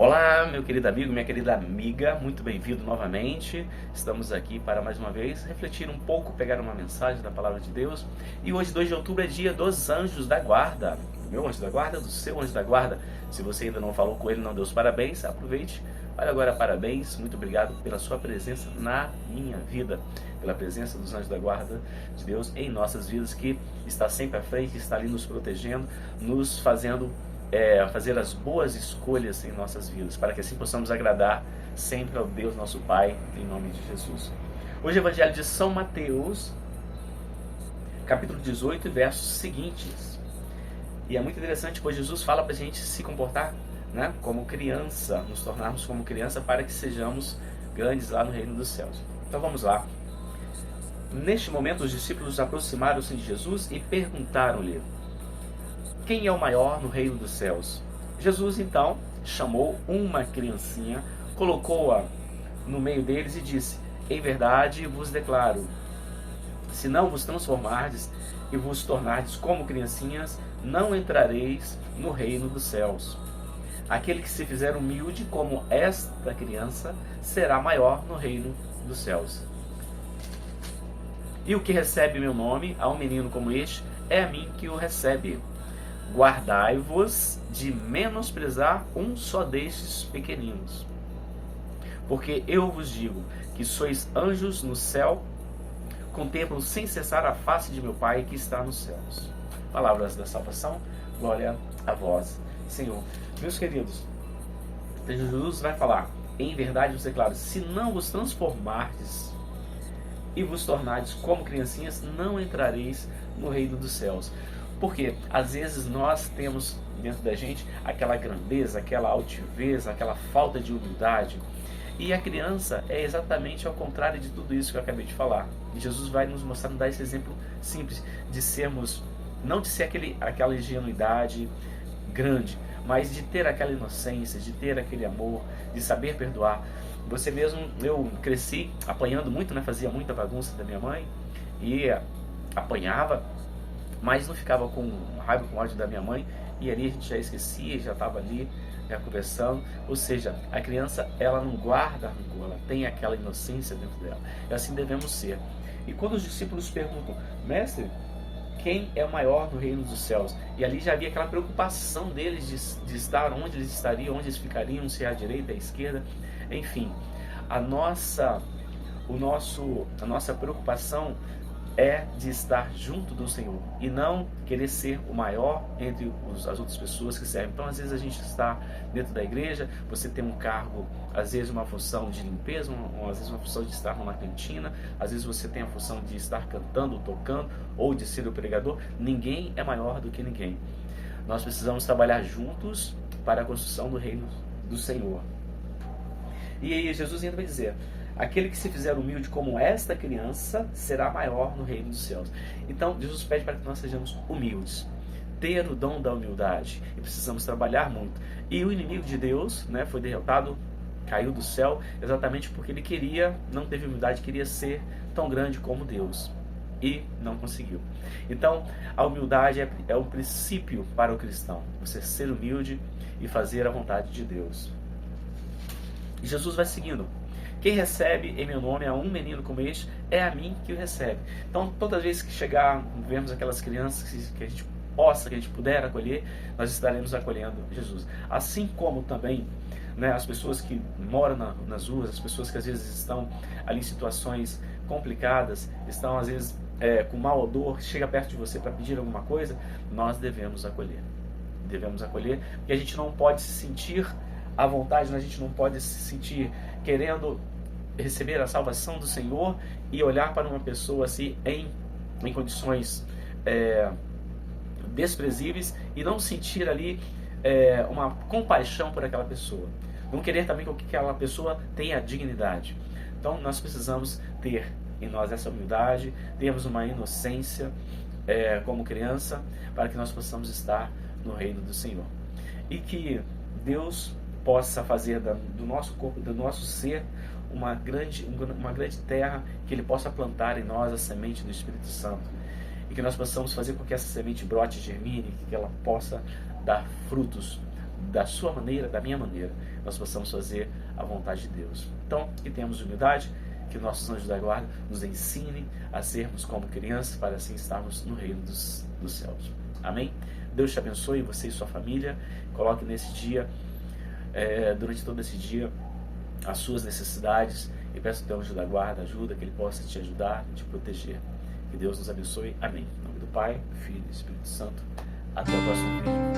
Olá, meu querido amigo, minha querida amiga, muito bem-vindo novamente. Estamos aqui para mais uma vez refletir um pouco, pegar uma mensagem da Palavra de Deus. E hoje, 2 de outubro, é dia dos anjos da guarda. Do meu anjo da guarda, do seu anjo da guarda. Se você ainda não falou com ele, não deu os parabéns, aproveite. Olha agora, parabéns, muito obrigado pela sua presença na minha vida, pela presença dos anjos da guarda de Deus em nossas vidas, que está sempre à frente, está ali nos protegendo, nos fazendo fazer as boas escolhas em nossas vidas, para que assim possamos agradar sempre ao Deus nosso Pai, em nome de Jesus. Hoje é o Evangelho de São Mateus, capítulo 18, versos seguintes. E é muito interessante, pois Jesus fala para a gente se comportar, né, como criança, nos tornarmos como criança para que sejamos grandes lá no reino dos céus. Então vamos lá. Neste momento os discípulos aproximaram-se de Jesus e perguntaram-lhe: quem é o maior no reino dos céus? Jesus então chamou uma criancinha, colocou-a no meio deles e disse: em verdade vos declaro, se não vos transformardes e vos tornardes como criancinhas, não entrareis no reino dos céus. Aquele que se fizer humilde como esta criança será maior no reino dos céus. E o que recebe meu nome, a um menino como este, é a mim que o recebe. Guardai-vos de menosprezar um só destes pequeninos. Porque eu vos digo que sois anjos no céu, contemplam sem cessar a face de meu Pai que está nos céus. Palavras da salvação, glória a vós, Senhor. Meus queridos, Jesus vai falar: em verdade vos declaro, se não vos transformardes e vos tornardes como criancinhas, não entrareis no reino dos céus. Porque às vezes nós temos dentro da gente aquela grandeza, aquela altivez, aquela falta de humildade. E a criança é exatamente ao contrário de tudo isso que eu acabei de falar. E Jesus vai nos mostrar, nos dar esse exemplo simples de sermos, não de ser aquela ingenuidade grande, mas de ter aquela inocência, de ter aquele amor, de saber perdoar. Você mesmo, eu cresci apanhando muito, né? Fazia muita bagunça da minha mãe e apanhava, mas não ficava com raiva, com ódio da minha mãe, e ali a gente já esquecia, já estava ali já conversando. Ou seja, a criança, ela não guarda rancor, ela tem aquela inocência dentro dela, e assim devemos ser. E quando os discípulos perguntam: mestre, quem é o maior no reino dos céus? E ali já havia aquela preocupação deles de estar onde eles estariam, onde eles ficariam, se é à direita, à esquerda, enfim. A nossa preocupação é de estar junto do Senhor e não querer ser o maior entre as outras pessoas que servem. Então, às vezes a gente está dentro da igreja, você tem um cargo, às vezes uma função de limpeza, às vezes uma função de estar numa cantina, às vezes você tem a função de estar cantando, tocando, ou de ser o pregador. Ninguém é maior do que ninguém. Nós precisamos trabalhar juntos para a construção do reino do Senhor. E aí Jesus ainda vai dizer: aquele que se fizer humilde como esta criança será maior no reino dos céus. Então Jesus pede para que nós sejamos humildes, ter o dom da humildade, e precisamos trabalhar muito. E o inimigo de Deus, né, foi derrotado, caiu do céu, exatamente porque ele não teve humildade, queria ser tão grande como Deus, e não conseguiu. Então a humildade é o princípio para o cristão, você ser humilde e fazer a vontade de Deus. E Jesus vai seguindo: quem recebe em meu nome a um menino como este, é a mim que o recebe. Então, todas as vezes que chegar, vemos aquelas crianças que a gente puder acolher, nós estaremos acolhendo Jesus. Assim como também, né, as pessoas que moram nas ruas, as pessoas que às vezes estão ali em situações complicadas, estão às vezes com mau odor, chega perto de você para pedir alguma coisa, nós devemos acolher. Devemos acolher, porque a gente não pode se sentir à vontade, a gente não pode se sentir querendo receber a salvação do Senhor e olhar para uma pessoa assim em condições desprezíveis e não sentir ali uma compaixão por aquela pessoa, não querer também que aquela pessoa tenha dignidade. Então nós precisamos ter em nós essa humildade, termos uma inocência como criança, para que nós possamos estar no reino do Senhor, e que Deus possa fazer do nosso corpo, do nosso ser, uma grande terra, que Ele possa plantar em nós a semente do Espírito Santo, e que nós possamos fazer com que essa semente brote e germine, que ela possa dar frutos da sua maneira, da minha maneira, nós possamos fazer a vontade de Deus. Então, que tenhamos humildade, que nossos anjos da guarda nos ensinem a sermos como crianças, para assim estarmos no reino dos céus. Amém? Deus te abençoe, você e sua família. Coloque nesse dia, durante todo esse dia, as suas necessidades, e peço ao teu anjo da guarda ajuda, que ele possa te ajudar, te proteger. Que Deus nos abençoe. Amém. Em nome do Pai, do Filho e do Espírito Santo. Até o próximo vídeo.